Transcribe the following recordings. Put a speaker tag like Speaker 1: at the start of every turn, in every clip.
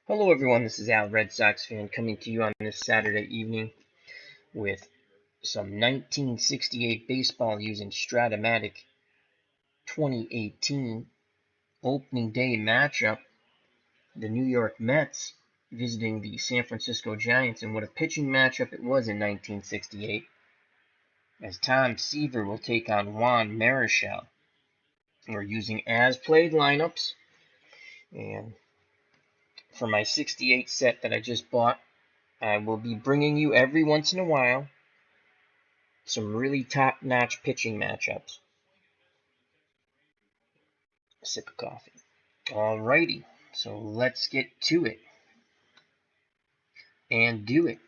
Speaker 1: Hello everyone, this is Al, Red Sox fan, coming to you on this Saturday evening with some 1968 baseball using Strat-O-Matic 2018 opening day matchup. The New York Mets visiting the San Francisco Giants, and what a pitching matchup it was in 1968, as Seaver will take on Juan Marichal. We're using as-played lineups, and for my 68 set that I just bought, I will be bringing you every once in a while some really top-notch pitching matchups. A sip of coffee. Alrighty, so let's get to it and do it.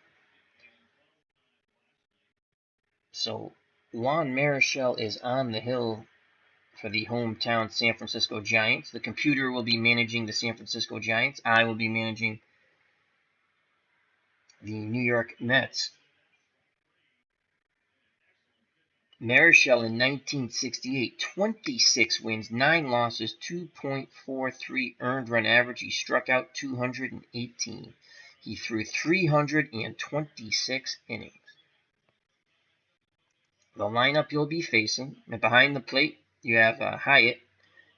Speaker 1: So Juan Marichal is on the hill for the hometown San Francisco Giants. The computer will be managing the San Francisco Giants. I will be managing the New York Mets. Marichal in 1968, 26 wins, 9 losses, 2.43 earned run average. He struck out 218. He threw 326 innings. The lineup you'll be facing, behind the plate, you have Hyatt.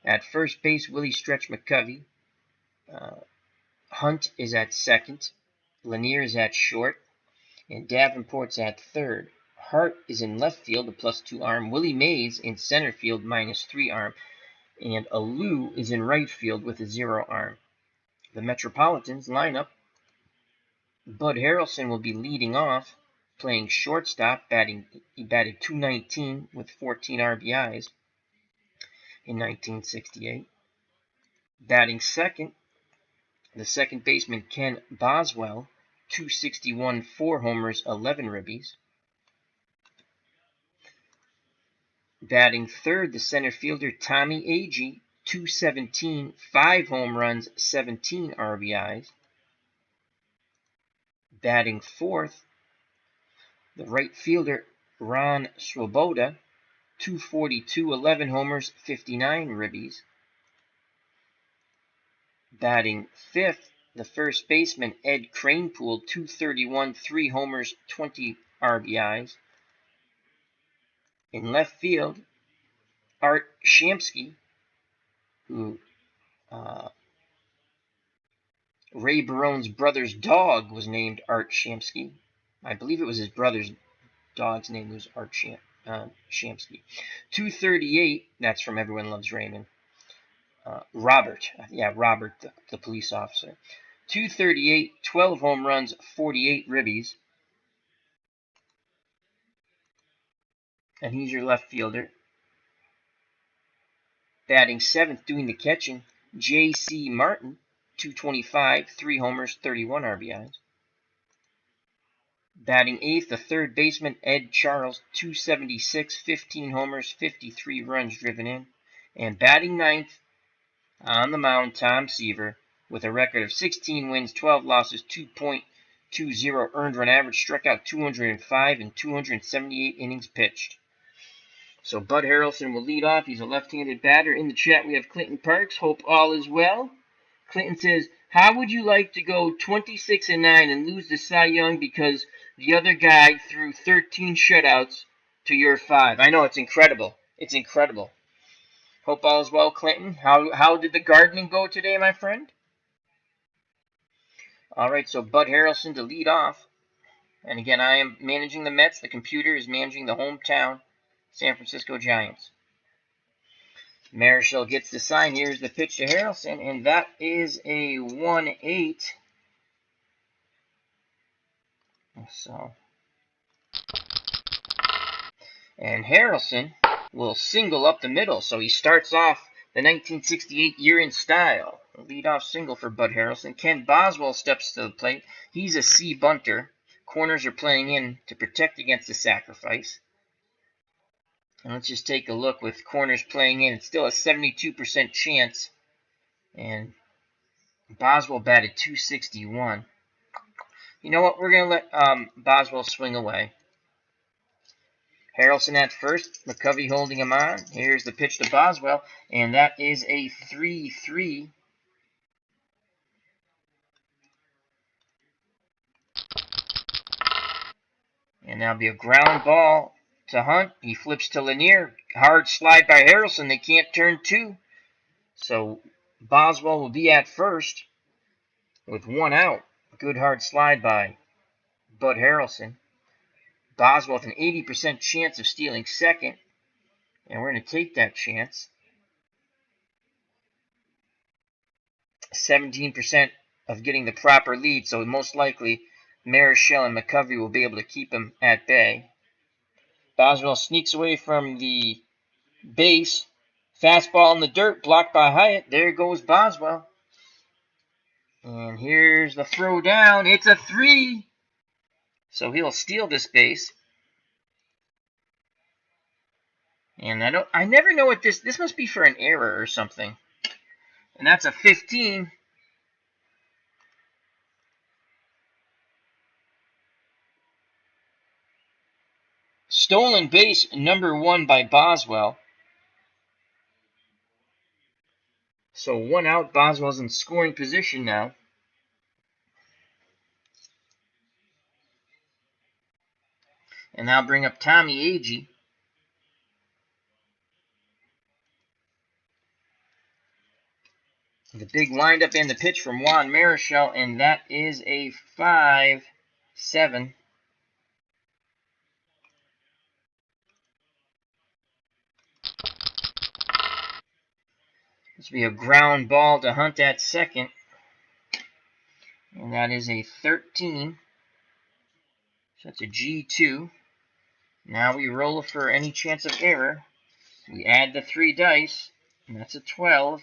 Speaker 1: At first base, Willie Stretch McCovey. Hunt is at second. Lanier is at short. And Davenport's at third. Hart is in left field, a +2 arm. Willie Mays in center field, -3 arm. And Alou is in right field with a 0 arm. The Metropolitans lineup, Bud Harrelson will be leading off, playing shortstop. He batted .219 with 14 RBIs in 1968. Batting second, the second baseman Ken Boswell, .261, 4 homers, 11 ribbies. Batting third, the center fielder Tommy Agee, .217, 5 home runs, 17 RBIs. Batting fourth, the right fielder Ron Swoboda, .242, 11 homers, 59 ribbies. Batting fifth, the first baseman Ed Kranepool, .231, 3 homers, 20 RBIs. In left field, Art Shamsky, who Ray Barone's brother's dog was named Art Shamsky. I believe it was his brother's dog's name was Art Shamsky. .238, that's from Everyone Loves Raymond. Robert, the police officer. .238, 12 home runs, 48 ribbies. And he's your left fielder. Batting seventh, doing the catching, J.C. Martin, .225, 3 homers, 31 RBIs. Batting eighth, the third baseman Ed Charles, .276, 15 homers, 53 runs driven in. And batting ninth, on the mound, Tom Seaver, with a record of 16 wins, 12 losses, 2.20 earned run average, struck out 205 in 278 innings pitched. So Bud Harrelson will lead off. He's a left-handed batter. In the chat, we have Clinton Parks. Hope all is well. Clinton says, how would you like to go 26-9 and lose the Cy Young because the other guy threw 13 shutouts to your 5? I know, it's incredible. It's incredible. Hope all is well, Clinton. How did the gardening go today, my friend? All right, so Bud Harrelson to lead off. And again, I am managing the Mets. The computer is managing the hometown San Francisco Giants. Marichal gets the sign. Here's the pitch to Harrelson, and that is a 1-8. So, and Harrelson will single up the middle. So he starts off the 1968 year in style. A leadoff single for Bud Harrelson. Ken Boswell steps to the plate. He's a C bunter. Corners are playing in to protect against the sacrifice. And let's just take a look with corners playing in. It's still a 72% chance. And Boswell batted .261. You know what? We're going to let Boswell swing away. Harrelson at first. McCovey holding him on. Here's the pitch to Boswell. And that is a 3-3. And that'll be a ground ball to Hunt. He flips to Lanier. Hard slide by Harrelson. They can't turn two. So Boswell will be at first with one out. Good hard slide by Bud Harrelson. Boswell with an 80% chance of stealing second. And we're going to take that chance. 17% of getting the proper lead. So most likely Marichal and McCovey will be able to keep him at bay. Boswell sneaks away from the base. Fastball in the dirt, blocked by Hyatt. There goes Boswell. And here's the throw down. It's a 3. So he'll steal this base. And I never know what this must be for an error or something. And that's a 15. Stolen base number 1 by Boswell. So 1 out. Boswell's in scoring position now. And now bring up Tommy Agee. The big windup and the pitch from Juan Marichal, and that is a 5-7. This will be a ground ball to Hunt at second. And that is a 13. So that's a G2. Now we roll for any chance of error. We add the 3 dice, and that's a 12.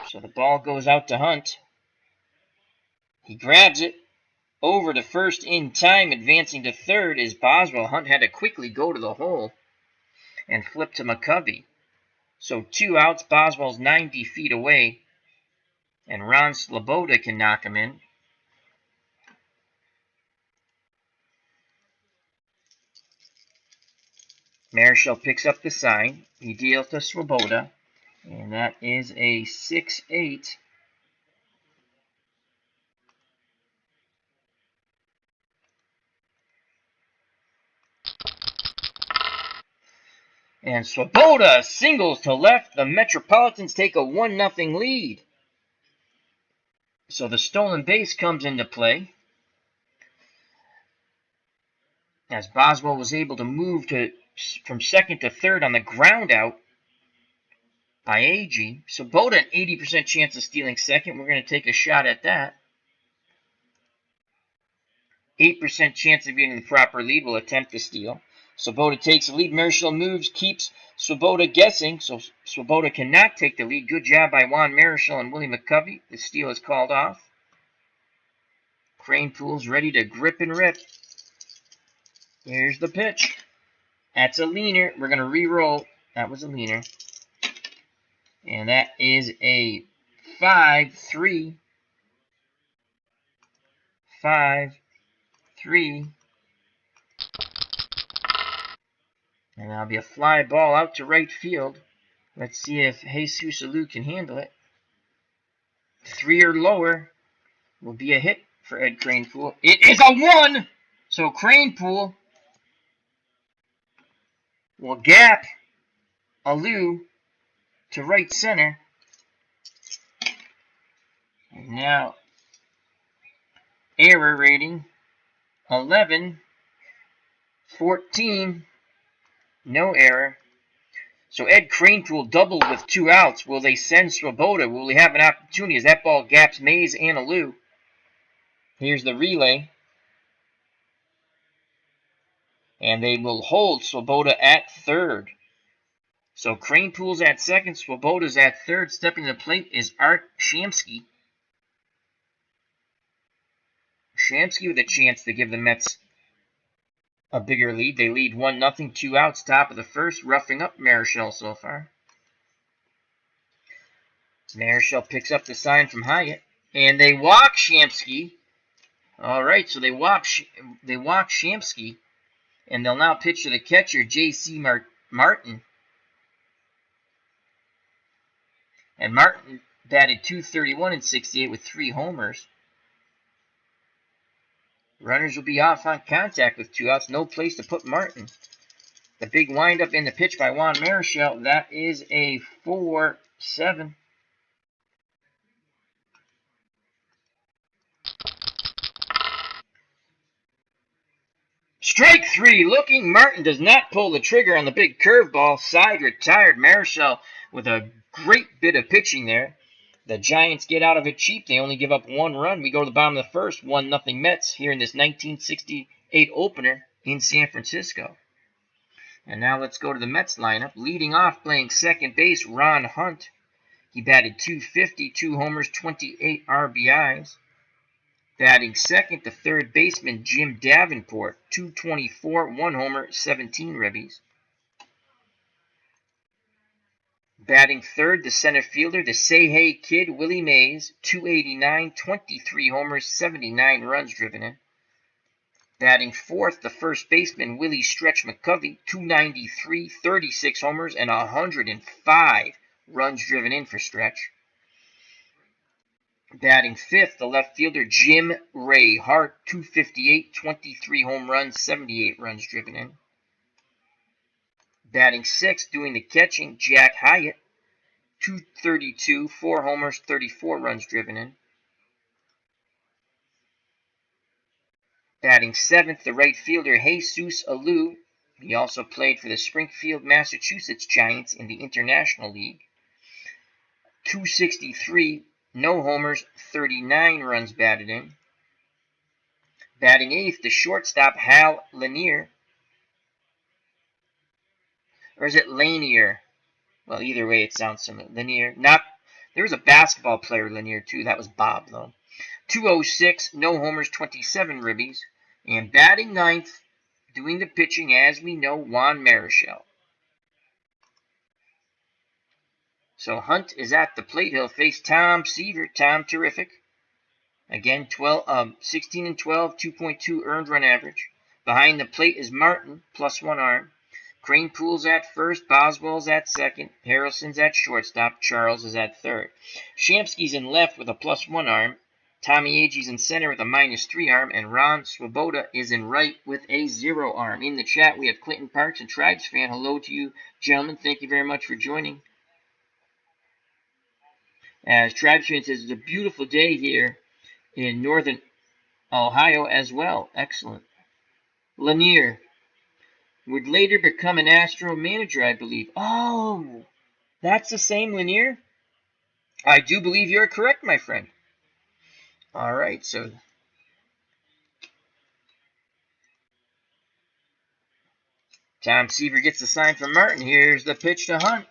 Speaker 1: So the ball goes out to Hunt. He grabs it over to first in time, advancing to third as Boswell. Hunt had to quickly go to the hole and flip to McCovey. So 2 outs, Boswell's 90 feet away, and Ron Sloboda can knock him in. Marichal picks up the sign. He deals to Swoboda, and that is a 6-8. And Swoboda singles to left. The Metropolitans take a 1-0 lead. So the stolen base comes into play, as Boswell was able to move from second to third on the ground out by Agee. Swoboda, an 80% chance of stealing second. We're going to take a shot at that. 8% chance of getting the proper lead. Will attempt to steal. Swoboda takes the lead. Marichal moves, keeps Swoboda guessing, so Swoboda cannot take the lead. Good job by Juan Marichal and Willie McCovey. The steal is called off. Kranepool's ready to grip and rip. Here's the pitch. That's a leaner. We're going to re-roll. That was a leaner. And that is a 5-3. 5-3. And that'll be a fly ball out to right field. Let's see if Jesus Alou can handle it. 3 or lower will be a hit for Ed Kranepool. It is a 1! So Kranepool will gap Alou to right center. And now, error rating 11, 14, no error. So Ed Kranepool doubled with 2 outs. Will they send Swoboda? Will he have an opportunity as that ball gaps Mays and Alou? Here's the relay. And they will hold Swoboda at third. So Kranepool's at second, Swoboda's at third. Stepping to the plate is Art Shamsky. Shamsky with a chance to give the Mets a bigger lead. They lead 1-0, 2 outs, top of the first, roughing up Marichal so far. Marichal picks up the sign from Hyatt, and they walk Shamsky. All right, so they walk Shamsky, and they'll now pitch to the catcher, J.C. Martin. And Martin Batted .231 in 68 with 3 homers. Runners will be off on contact with 2 outs. No place to put Martin. The big windup in the pitch by Juan Marichal. That is a 4-7. Strike 3. Looking. Martin does not pull the trigger on the big curveball. Side retired. Marichal with a great bit of pitching there. The Giants get out of it cheap. They only give up 1 run. We go to the bottom of the first. 1-0 Mets here in this 1968 opener in San Francisco. And now let's go to the Mets lineup. Leading off, playing second base, Ron Hunt. He batted .250, 2 homers, 28 RBIs. Batting second, the third baseman, Jim Davenport, .224, 1 homer, 17 ribbies. Batting third, the center fielder, the Say Hey Kid, Willie Mays, .289, 23 homers, 79 runs driven in. Batting fourth, the first baseman, Willie Stretch McCovey, .293, 36 homers, and 105 runs driven in for Stretch. Batting fifth, the left fielder, Jim Ray Hart, .258, 23 home runs, 78 runs driven in. Batting sixth, doing the catching, Jack Hyatt, .232, 4 homers, 34 runs driven in. Batting seventh, the right fielder, Jesus Alou. He also played for the Springfield, Massachusetts Giants in the International League. .263, no homers, 39 runs batted in. Batting eighth, the shortstop, Hal Lanier. Or is it Lanier? Well, either way, it sounds similar. Lanier. There was a basketball player, Lanier, too. That was Bob, though. .206, no homers, 27 ribbies. And batting ninth, doing the pitching, as we know, Juan Marichal. So Hunt is at the plate. He'll face Tom Seaver. Tom, terrific. Again, 16 and 12, 2.2 earned run average. Behind the plate is Martin, +1 arm. Cranepool's at first, Boswell's at second, Harrelson's at shortstop, Charles is at third. Shamsky's in left with a +1 arm. Tommy Agee's in center with a -3 arm, and Ron Swoboda is in right with a 0 arm. In the chat, we have Clinton Parks and Tribes Fan. Hello to you, gentlemen. Thank you very much for joining. As Tribes Fan says, it's a beautiful day here in northern Ohio as well. Excellent. Lanier would later become an Astro manager, I believe. Oh, that's the same Lanier? I do believe you're correct, my friend. All right, so Tom Seaver gets the sign from Martin. Here's the pitch to Hunt,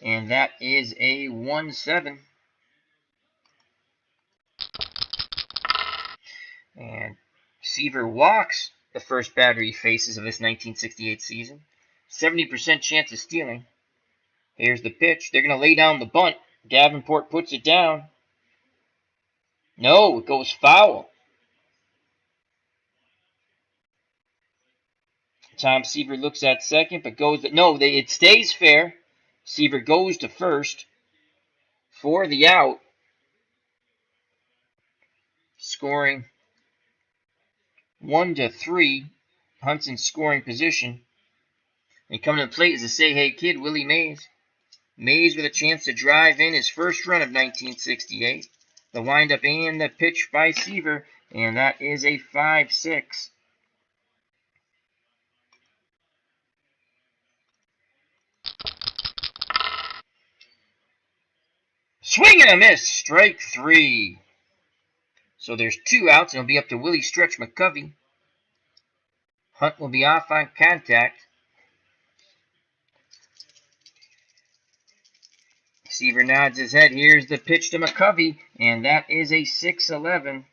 Speaker 1: and that is a 1-7. And Seaver walks the first batter he faces of this 1968 season. 70% chance of stealing. Here's the pitch. They're going to lay down the bunt. Davenport puts it down. No, it goes foul. Tom Seaver looks at second, but goes... it stays fair. Seaver goes to first for the out. Scoring 1-3. Hunt's in scoring position. And coming to the plate is the Say Hey Kid, Willie Mays. Mays with a chance to drive in his first run of 1968. The windup and the pitch by Seaver, and that is a 5-6. Swing and a miss, strike 3. So there's 2 outs, and it'll be up to Willie Stretch McCovey. Hunt will be off on contact. Seaver nods his head. Here's the pitch to McCovey, and that is a 6-11.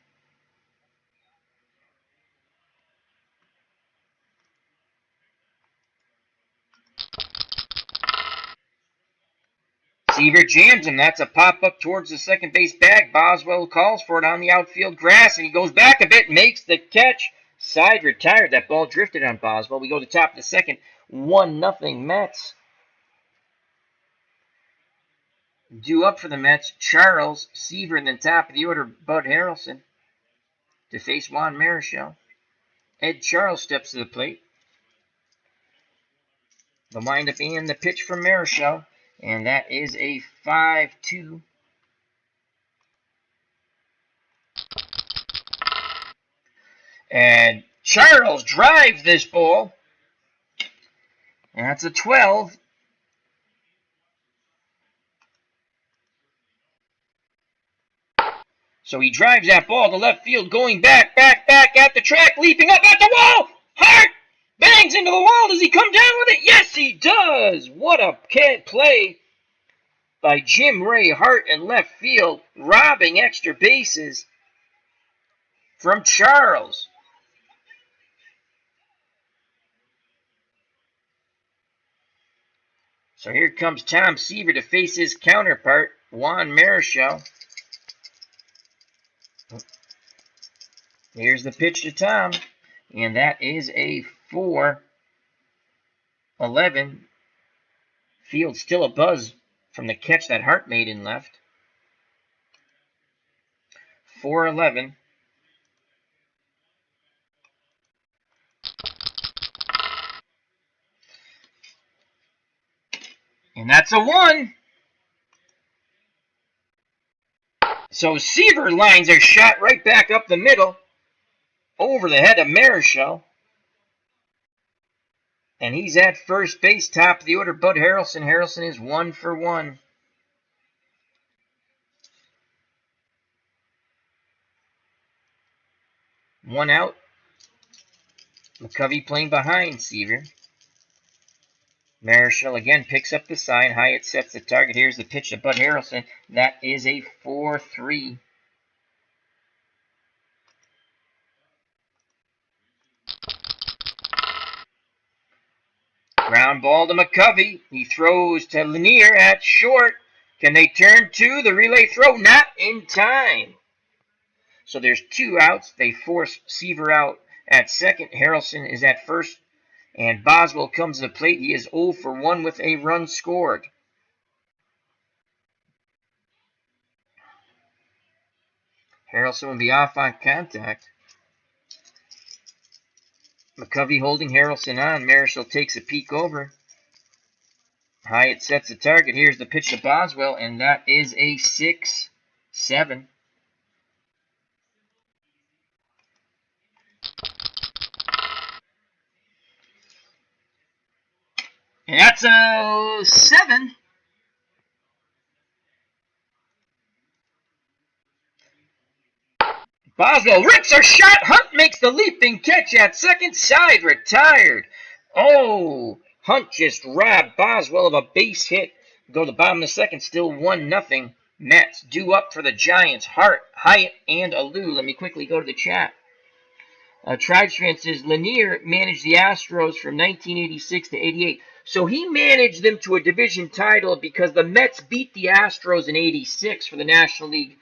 Speaker 1: Seaver jams him. That's a pop-up towards the second base bag. Boswell calls for it on the outfield grass, and he goes back a bit, makes the catch. Side retired. That ball drifted on Boswell. We go to the top of the second. 1-0 Mets. Due up for the Mets, Charles, Seaver, and then top of the order, Bud Harrelson to face Juan Marichal. Ed Charles steps to the plate. The windup and the pitch from Marichal, and that is a 5-2. And Charles drives this ball, and that's a 12. So he drives that ball to left field, going back at the track, leaping up at the wall. Hart bangs into the wall. Does he come down with it? Yes, he does. What a play by Jim Ray Hart in left field, robbing extra bases from Charles. So here comes Tom Seaver to face his counterpart, Juan Marichal. Here's the pitch to Tom, and that is a 4-11. Field still a buzz from the catch that Hart made in left. 4-11. And that's a 1. So Seaver lines a shot right back up the middle, over the head of Marichal. And he's at first base, top of the order, Bud Harrelson. Harrelson is 1 for 1. One out. McCovey playing behind Seaver. Marichal again picks up the sign. Hyatt sets the target. Here's the pitch to Bud Harrelson. That is a 4-3. Ground ball to McCovey. He throws to Lanier at short. Can they turn to the relay throw? Not in time. So there's 2 outs. They force Seaver out at second. Harrelson is at first. And Boswell comes to the plate. He is 0 for 1 with a run scored. Harrelson will be off on contact. McCovey holding Harrelson on. Marichal takes a peek over. Hyatt sets the target. Here's the pitch to Boswell, and that is a 6-7. And that's a 7. Boswell rips a shot. Hunt makes the leaping catch at second. Side retired. Oh, Hunt just robbed Boswell of a base hit. Go to the bottom of the second. Still 1-0. Mets due up for the Giants. Hart, Hyatt, and Alou. Let me quickly go to the chat. Tribestrand says Lanier managed the Astros from 1986 to 88. So he managed them to a division title because the Mets beat the Astros in 86 for the National League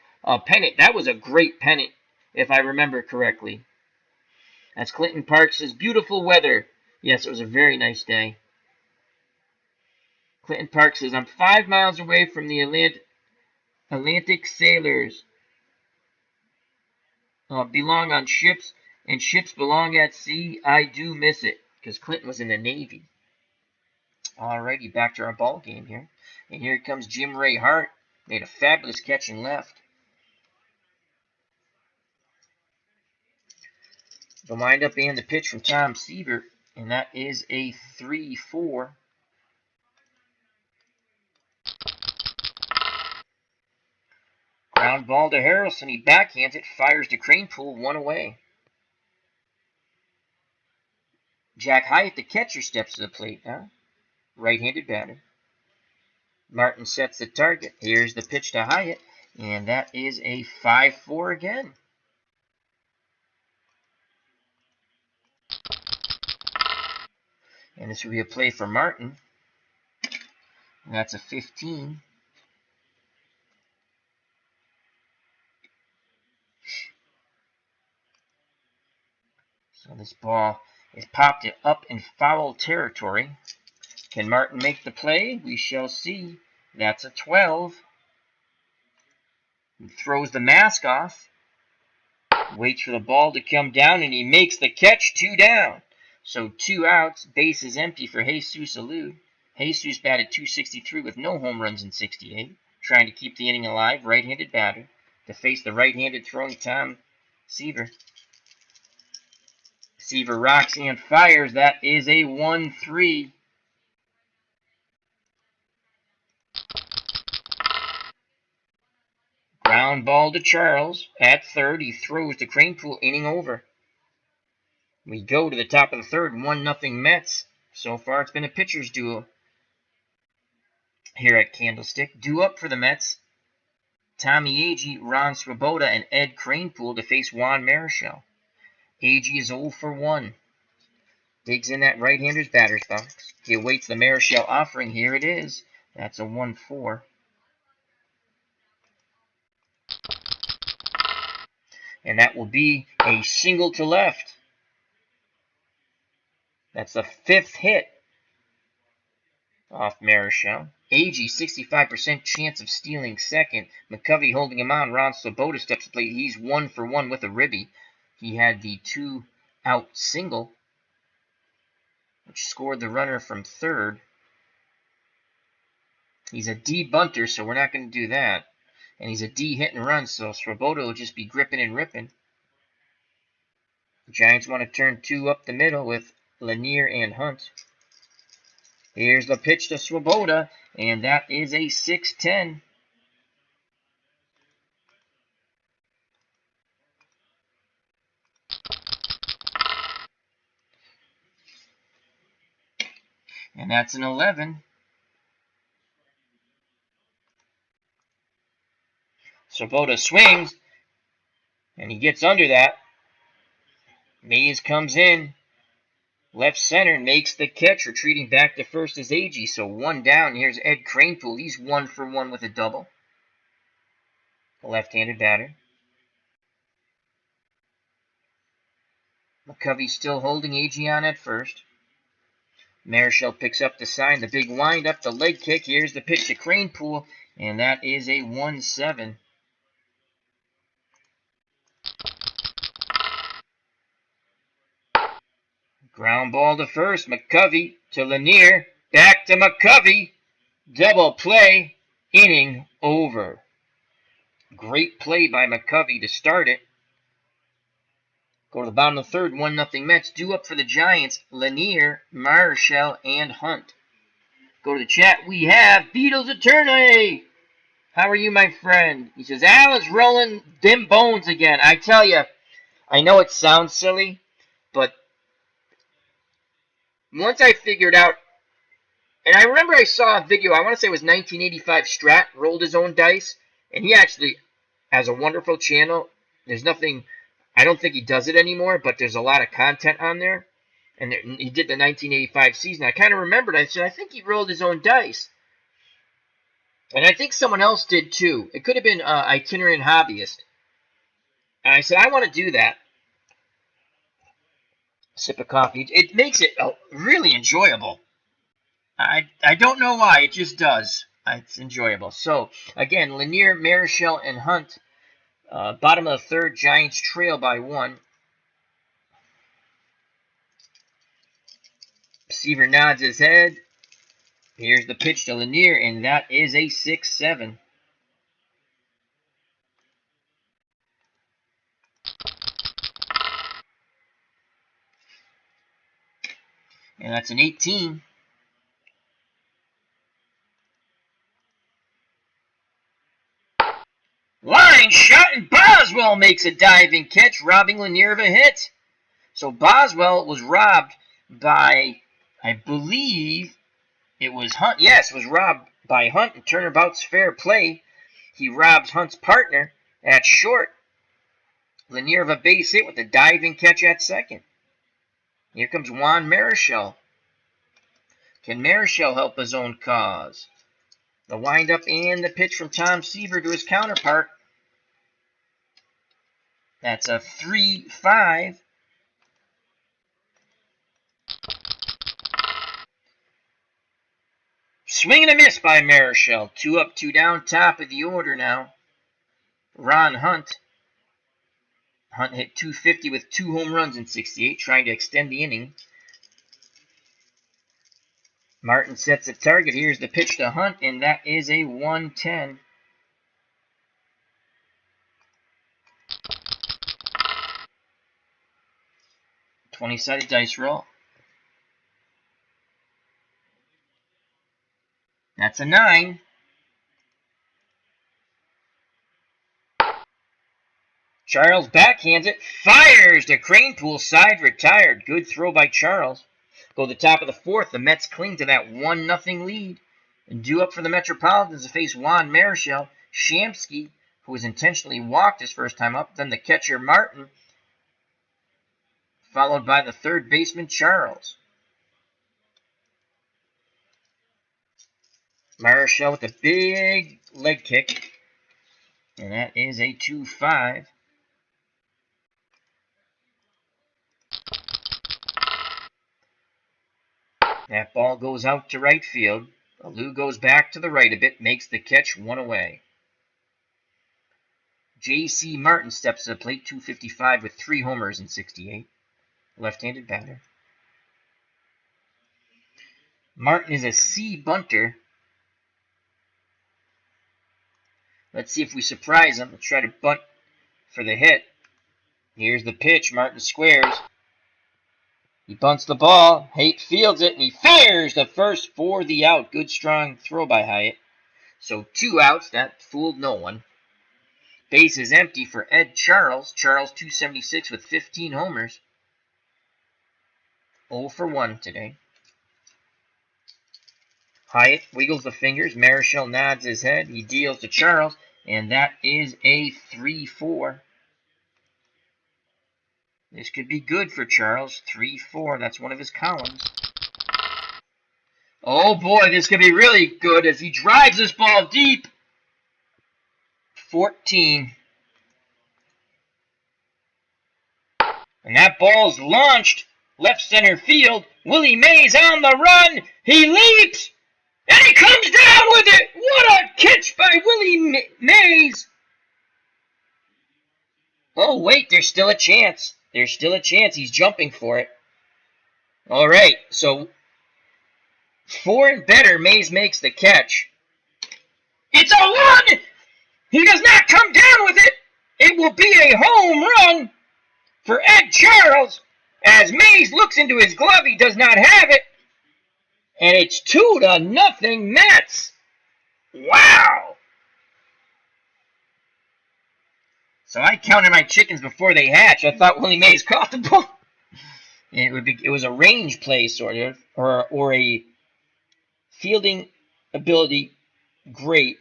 Speaker 1: pennant. That was a great pennant, if I remember correctly. That's Clinton Parks says, beautiful weather. Yes, it was a very nice day. Clinton Parks says, I'm 5 miles away from the Atlantic sailors. Belong on ships, and ships belong at sea. I do miss it, because Clinton was in the Navy. Alrighty, back to our ball game here. And here comes Jim Ray Hart. Made a fabulous catch in left. The windup and the pitch from Tom Seaver, and that is a 3-4. Ground ball to Harrelson. He backhands it, fires to Cranepool, 1 away. Jack Hyatt, the catcher, steps to the plate now. Right-handed batter. Martin sets the target. Here's the pitch to Hyatt, and that is a 5-4 again. And this will be a play for Martin. And that's a 15. So this ball is popped up in foul territory. Can Martin make the play? We shall see. That's a 12. He throws the mask off. Waits for the ball to come down, and he makes the catch. 2 down. So 2 outs. Base is empty for Jesus Alou. Jesus batted .263 with no home runs in 68. Trying to keep the inning alive. Right-handed batter to face the right-handed throwing Tom Seaver. Seaver rocks and fires. That is a 1-3. Ground ball to Charles. At third, he throws to Cranepool. Inning over. We go to the top of the third. 1-0 Mets. So far, it's been a pitcher's duel here at Candlestick. Due up for the Mets. Tommy Agee, Ron Swoboda, and Ed Cranepool to face Juan Marichal. Agee is 0 for 1. Digs in that right-hander's batter's box. He awaits the Marichal offering. Here it is. That's a 1-4. And that will be a single to left. That's the 5th hit off Marichal. Agee, 65% chance of stealing second. McCovey holding him on. Ron Swoboda steps to plate. He's 1 for 1 with a ribby. He had the 2-out single, which scored the runner from third. He's a D bunter, so we're not going to do that. And he's a D hit and run, so Swoboda will just be gripping and ripping. The Giants want to turn 2 up the middle with Lanier and Hunt. Here's the pitch to Swoboda, and that is a 6-10. And that's an 11. Swoboda swings, and he gets under that. Mays comes in. Left center makes the catch. Retreating back to first is Agee. So 1 down. Here's Ed Cranepool. He's 1 for 1 with a double. A left-handed batter. McCovey still holding Agee on at first. Marichal picks up the sign. The big wind-up, the leg kick. Here's the pitch to Cranepool, and that is a 1-7. Ground ball to first. McCovey to Lanier. Back to McCovey. Double play. Inning over. Great play by McCovey to start it. Go to the bottom of the third. 1-0 Mets. Due up for the Giants. Lanier, Marichal, and Hunt. Go to the chat. We have Beatles Attorney. How are you, my friend? He says, Al is rolling them bones again. I tell you, I know it sounds silly, but once I figured out, and I remember I saw a video, I want to say it was 1985 Strat, rolled his own dice, and he actually has a wonderful channel. There's nothing, I don't think he does it anymore, but there's a lot of content on there. And he did the 1985 season. I kind of remembered, I said, I think he rolled his own dice. And I think someone else did too. It could have been Itinerant Hobbyist. And I said, I want to do that. Sip of coffee. It makes it really enjoyable. I don't know why. It just does. It's enjoyable. So, again, Lanier, Marichal, and Hunt. Bottom of the third, Giants trail by 1. Seaver nods his head. Here's the pitch to Lanier, and that is a 6-7. And that's an 18. Line shot, and Boswell makes a diving catch, robbing Lanier of a hit. So Boswell was robbed by, I believe it was Hunt. Yes, it was robbed by Hunt, and turnabout's fair play. He robs Hunt's partner at short. Lanier of a base hit with a diving catch at second. Here comes Juan Marichal. Can Marichal help his own cause? The windup and the pitch from Tom Seaver to his counterpart. That's a 3-5. Swing and a miss by Marichal. 2 up, 2 down, top of the order now. Ron Hunt. Hunt hit .250 with 2 home runs in 68, trying to extend the inning. Martin sets a target. Here's the pitch to Hunt, and that is a 1-10. $20-sided dice roll. That's a 9. Charles backhands it, fires to Cranepool side, retired. Good throw by Charles. Go to the top of the 4th. The Mets cling to that 1-0 lead. And due up for the Metropolitans to face Juan Marichal. Shamsky, who was intentionally walked his first time up. Then the catcher Martin, followed by the third baseman Charles. Marichal with a big leg kick. And that is a 2-5. That ball goes out to right field. Lou goes back to the right a bit, makes the catch, 1 away. J.C. Martin steps to the plate, .255 with 3 homers in 68. Left-handed batter. Martin is a C bunter. Let's see if we surprise him. Let's try to bunt for the hit. Here's the pitch. Martin squares. He bunts the ball. Haight fields it, and he fires the first for the out. Good, strong throw by Hyatt. So 2 outs. That fooled no one. Base is empty for Ed Charles. Charles, .276 with 15 homers. 0 for 1 today. Hyatt wiggles the fingers. Marichal nods his head. He deals to Charles, and that is a 3-4. This could be good for Charles. 3-4. That's one of his columns. Oh boy, this could be really good as he drives this ball deep. 14. And that ball's launched left center field. Willie Mays on the run. He leaps. And he comes down with it. What a catch by Willie Mays. Oh, wait, there's still a chance. There's still a chance. He's jumping for it. All right, so 4 and better, Mays makes the catch. It's a 1! He does not come down with it. It will be a home run for Ed Charles. As Mays looks into his glove, he does not have it. And it's 2-0 Mets. Wow. So I counted my chickens before they hatched. I thought Willie Mays caught the ball. It was a range play, sort of, or a fielding ability great.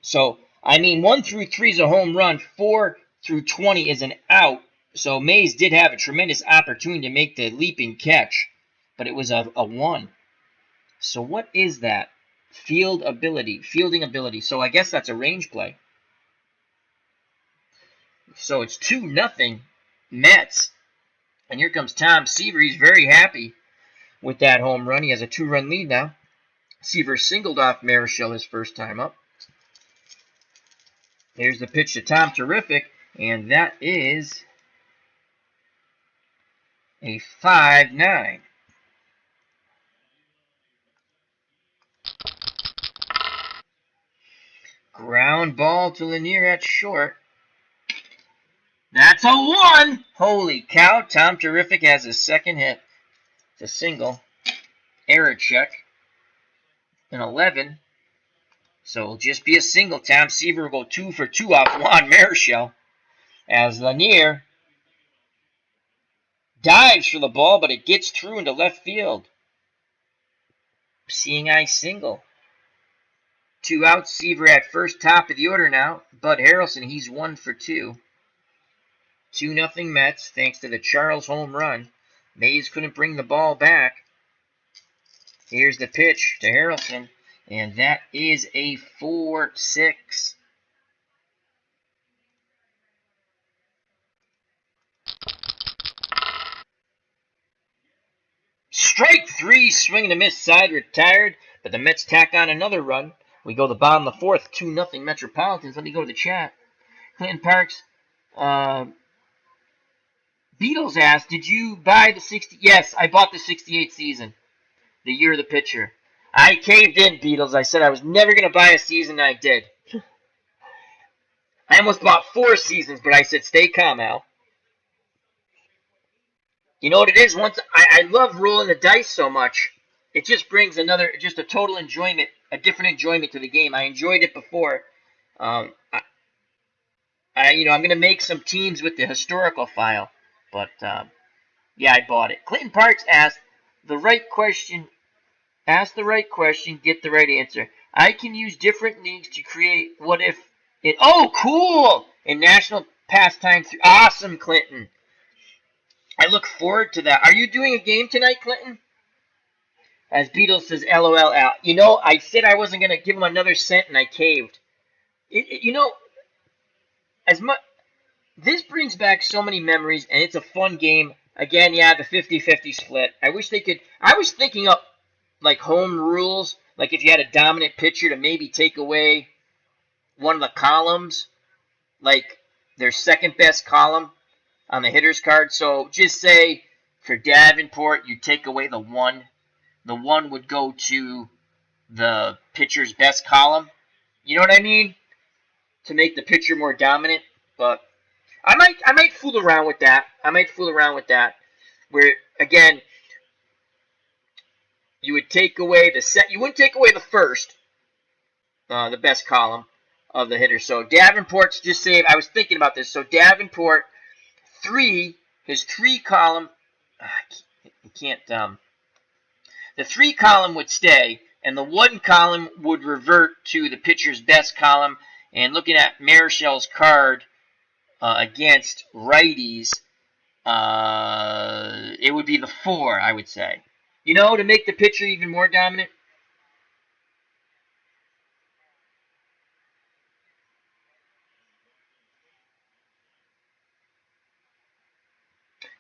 Speaker 1: So, I mean, 1 through 3 is a home run. 4 through 20 is an out. So Mays did have a tremendous opportunity to make the leaping catch. But it was a 1. So what is that? Fielding ability. So I guess that's a range play. So it's 2-0 Mets. And here comes Tom Seaver. He's very happy with that home run. He has a 2-run lead now. Seaver singled off Marichal his first time up. Here's the pitch to Tom Terrific. And that is a 5-9. Ground ball to Lanier at short. That's a 1! Holy cow, Tom Terrific has his second hit. It's a single. Error check. An 11. So it'll just be a single. Tom Seaver will go 2 for 2 off Juan Marichal. As Lanier dives for the ball, but it gets through into left field. Seeing eye single. 2 outs. Seaver at first, top of the order now. Bud Harrelson, he's 1 for 2. 2-0 Mets, thanks to the Charles home run. Mays couldn't bring the ball back. Here's the pitch to Harrelson, and that is a 4-6. Strike 3, swing and a miss, side retired, but the Mets tack on another run. We go to the bottom of the 4th, 2-0 Metropolitans. Let me go to the chat. Clinton Parks. Beatles asked, did you buy the 60? Yes, I bought the 68 season, the year of the pitcher. I caved in, Beatles. I said I was never going to buy a season, and I did. I almost bought 4 seasons, but I said, stay calm, Al. You know what it is? Once I love rolling the dice so much, it just brings just a total enjoyment, a different enjoyment to the game. I enjoyed it before. I'm going to make some teams with the historical file, but yeah, I bought it. Clinton Parks asked the right question. Ask the right question, get the right answer. I can use different leagues to create what if it. Oh, cool! In National Pastime 3. Awesome, Clinton. I look forward to that. Are you doing a game tonight, Clinton? As Beatles says, LOL out. You know, I said I wasn't going to give him another cent, and I caved. As much. This brings back so many memories, and it's a fun game. Again, yeah, the 50-50 split. I wish they could. I was thinking up like home rules, like if you had a dominant pitcher to maybe take away one of the columns, like their second best column on the hitter's card. So just say for Davenport, you take away the 1. The 1 would go to the pitcher's best column. You know what I mean? To make the pitcher more dominant. But I might fool around with that. Where again, you would take away you wouldn't take away the first, the best column of the hitter. So Davenport's just say, I was thinking about this. So Davenport 3, his 3 column, you can't. The 3 column would stay, and the 1 column would revert to the pitcher's best column. And looking at Marichal's card against righties, it would be the 4, I would say. You know, to make the pitcher even more dominant.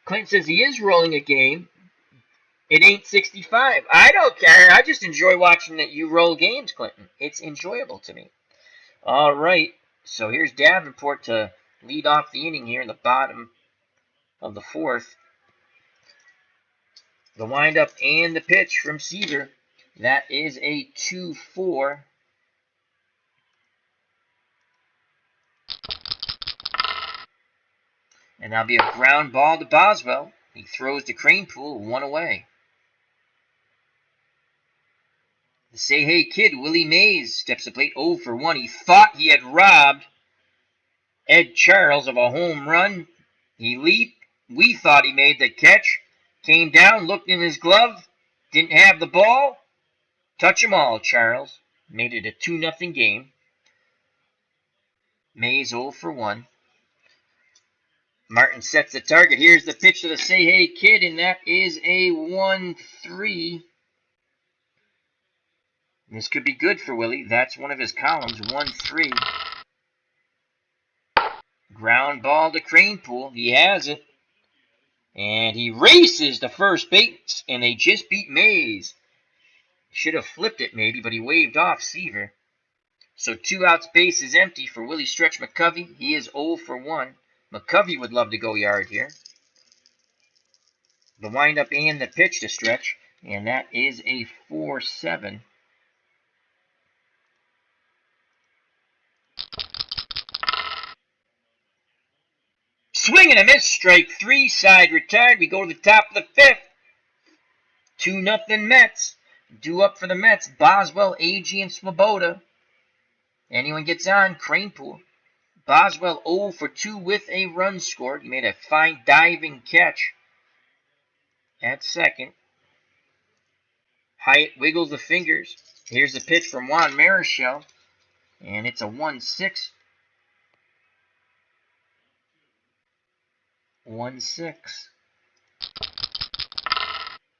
Speaker 1: Clinton says he is rolling a game. It ain't 65. I don't care. I just enjoy watching that you roll games, Clinton. It's enjoyable to me. All right. So here's Davenport to lead off the inning here in the bottom of the 4th. The windup and the pitch from Seaver. That is a 2-4. And that'll be a ground ball to Boswell. He throws to Cranepool, 1 away. The Say Hey Kid, Willie Mays, steps to plate 0 for 1. He thought he had robbed Ed Charles of a home run. He leaped. We thought he made the catch. Came down, looked in his glove. Didn't have the ball. Touch 'em all, Charles. Made it a 2-0 game. Mays 0 for 1. Martin sets the target. Here's the pitch to the Say Hey Kid, and that is a 1-3. This could be good for Willie. That's one of his columns, 1-3. Ground ball to Cranepool. He has it. And he races to first base, and they just beat Mays. Should have flipped it maybe, but he waved off Seaver. So 2 outs, base is empty for Willie Stretch McCovey. He is 0 for 1. McCovey would love to go yard here. The windup and the pitch to Stretch, and that is a 4-7. Swing and a miss, strike 3, side retired. We go to the top of the 5th. 2-0 Mets. Due up for the Mets, Boswell, Agee, and Swoboda. Anyone gets on, Cranepool. Boswell 0 for 2 with a run scored. He made a fine diving catch at second. Hyatt wiggles the fingers. Here's the pitch from Juan Marichal, and it's a 1-6. 1-6.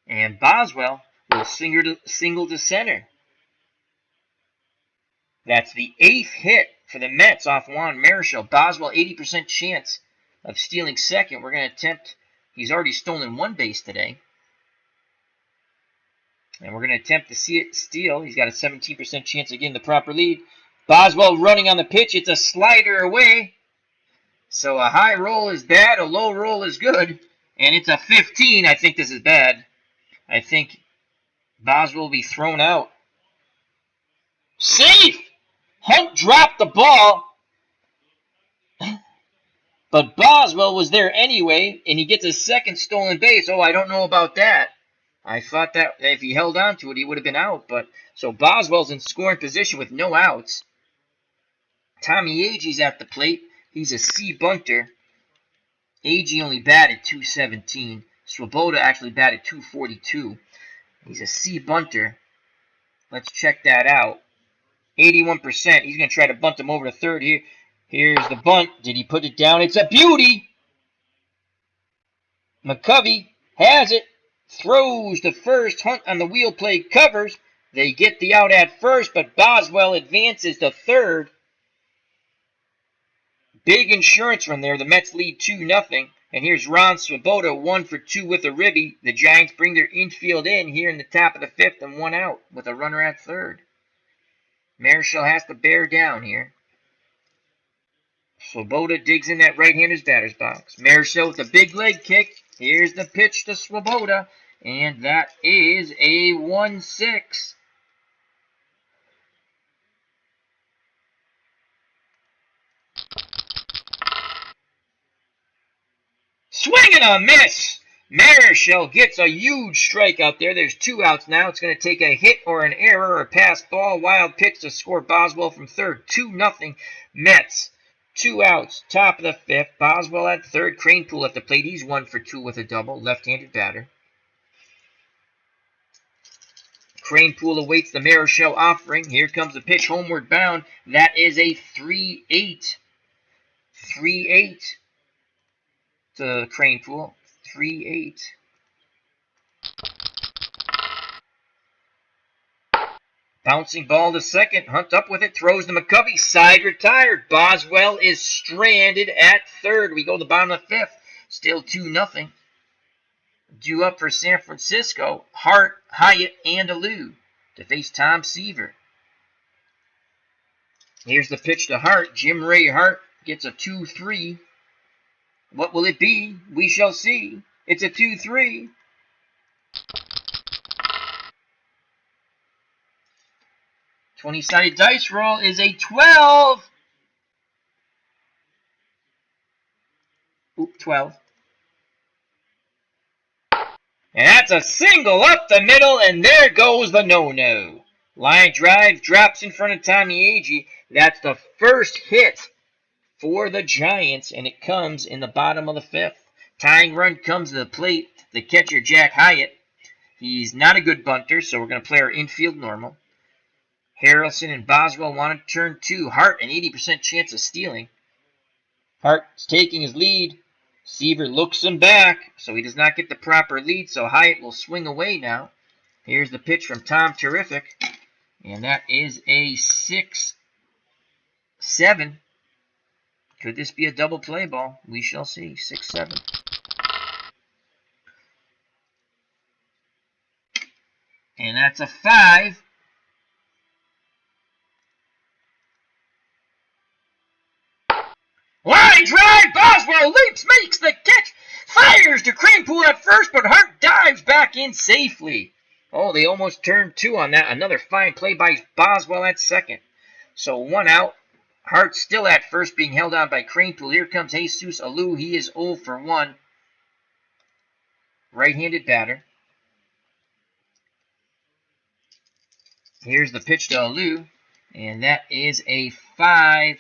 Speaker 1: And Boswell will single to center. That's the 8th hit for the Mets off Juan Marichal. Boswell, 80% chance of stealing second. We're going to attempt. He's already stolen 1 base today. And we're going to attempt to steal. He's got a 17% chance of getting the proper lead. Boswell running on the pitch. It's a slider away. So a high roll is bad, a low roll is good. And it's a 15. I think this is bad. I think Boswell will be thrown out. Safe! Hunt dropped the ball. But Boswell was there anyway, and he gets a second stolen base. Oh, I don't know about that. I thought that if he held on to it, he would have been out. But so Boswell's in scoring position with no outs. Tommy Agee's at the plate. He's a C bunter. Agee only batted .217. Swoboda actually batted .242. He's a C bunter. Let's check that out. 81%. He's going to try to bunt him over to third here. Here's the bunt. Did he put it down? It's a beauty. McCovey has it. Throws to first. Hunt on the wheel play covers. They get the out at first, but Boswell advances to third. Big insurance run there. The Mets lead 2-0. And here's Ron Swoboda, 1 for 2 with a ribby. The Giants bring their infield in here in the top of the fifth and 1 out with a runner at third. Marichal has to bear down here. Swoboda digs in that right-hander's batter's box. Marichal with a big leg kick. Here's the pitch to Swoboda. And that is a 1-6. Swing and a miss. Marichal gets a huge strikeout there. There's 2 outs now. It's going to take a hit or an error or a pass ball. Wild pitch to score Boswell from third. 2-0 Mets. 2 outs. Top of the fifth. Boswell at third. Cranepool at the plate. He's 1 for 2 with a double. Left-handed batter. Cranepool awaits the Marichal offering. Here comes the pitch homeward bound. That is a 3-8. 3-8 to Cranepool. 3-8. Bouncing ball to second. Hunt up with it. Throws to McCovey. Side retired. Boswell is stranded at third. We go to the bottom of the fifth. Still 2-0. Due up for San Francisco. Hart, Hyatt, and Alou to face Tom Seaver. Here's the pitch to Hart. Jim Ray Hart gets a 2-3. What will it be? We shall see. It's a 2-3. $20-sided dice roll is a 12. Oop, 12. And that's a single up the middle, and there goes the no-no. Line drive drops in front of Tommy Agee. That's the first hit for the Giants, and it comes in the bottom of the fifth. Tying run comes to the plate. The catcher, Jack Hyatt. He's not a good bunter, so we're going to play our infield normal. Harrelson and Boswell want to turn 2. Hart, an 80% chance of stealing. Hart's taking his lead. Seaver looks him back, so he does not get the proper lead, so Hyatt will swing away now. Here's the pitch from Tom Terrific, and that is a 6-7. Could this be a double play ball? We shall see. 6-7. And that's a 5. Line drive, Boswell leaps, makes the catch, fires to Cranepool at first, but Hart dives back in safely. Oh, they almost turned 2 on that. Another fine play by Boswell at second. So 1 out. Hart still at first, being held on by Cranepool. Here comes Jesus Alou. He is 0 for 1. Right-handed batter. Here's the pitch to Alou, and that is a 5-9.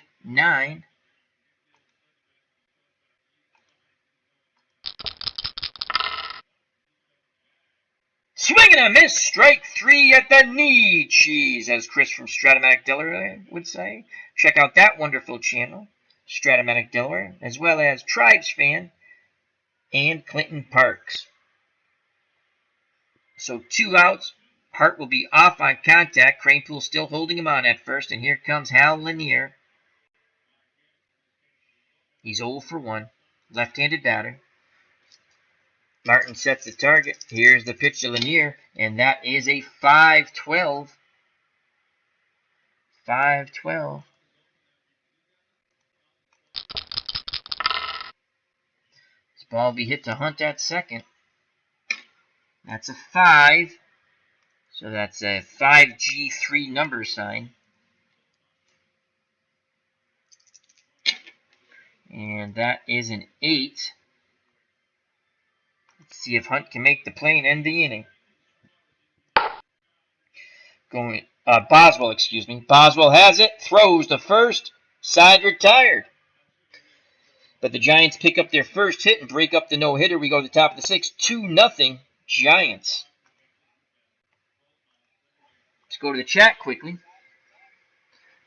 Speaker 1: Swing and a miss, strike 3 at the knee, cheese, as Chris from Strat-O-Matic, Delaware would say. Check out that wonderful channel, Strat-O-Matic, Delaware, as well as Tribes Fan and Clinton Parks. So 2 outs. Hart will be off on contact. Cranepool still holding him on at first, and here comes Hal Lanier. He's 0 for 1. Left-handed batter. Martin sets the target. Here's the pitch to Lanier, and that is a 5-12. 5-12. Ball will be hit to Hunt at second. That's a 5. So that's a 5G3 number sign. And that is an 8. Let's see if Hunt can make the play and end the inning. Boswell, excuse me. Boswell has it, throws to first, side retired. But the Giants pick up their first hit and break up the no-hitter. We go to the top of the 6th, 2-0 Giants. Let's go to the chat quickly.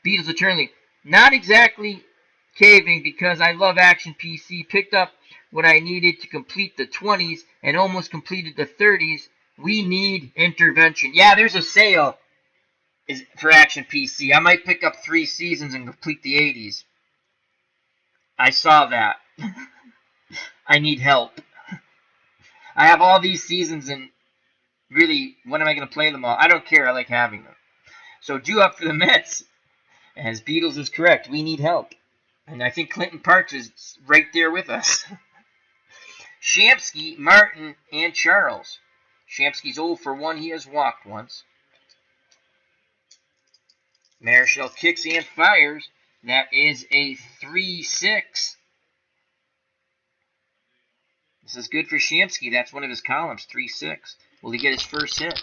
Speaker 1: Beatles Eternally. Not exactly caving because I love Action PC. Picked up what I needed to complete the 20s and almost completed the 30s. We need intervention. Yeah, there's a sale for Action PC. I might pick up 3 seasons and complete the 80s. I saw that. I need help. I have all these seasons and really, when am I going to play them all? I don't care. I like having them. So due up for the Mets. As Beatles is correct, we need help. And I think Clinton Parks is right there with us. Shamsky, Martin, and Charles. Shamsky's 0 for 1. He has walked once. Marichal kicks and fires. That is a 3-6. This is good for Shamsky. That's one of his columns, 3-6. Will he get his first hit?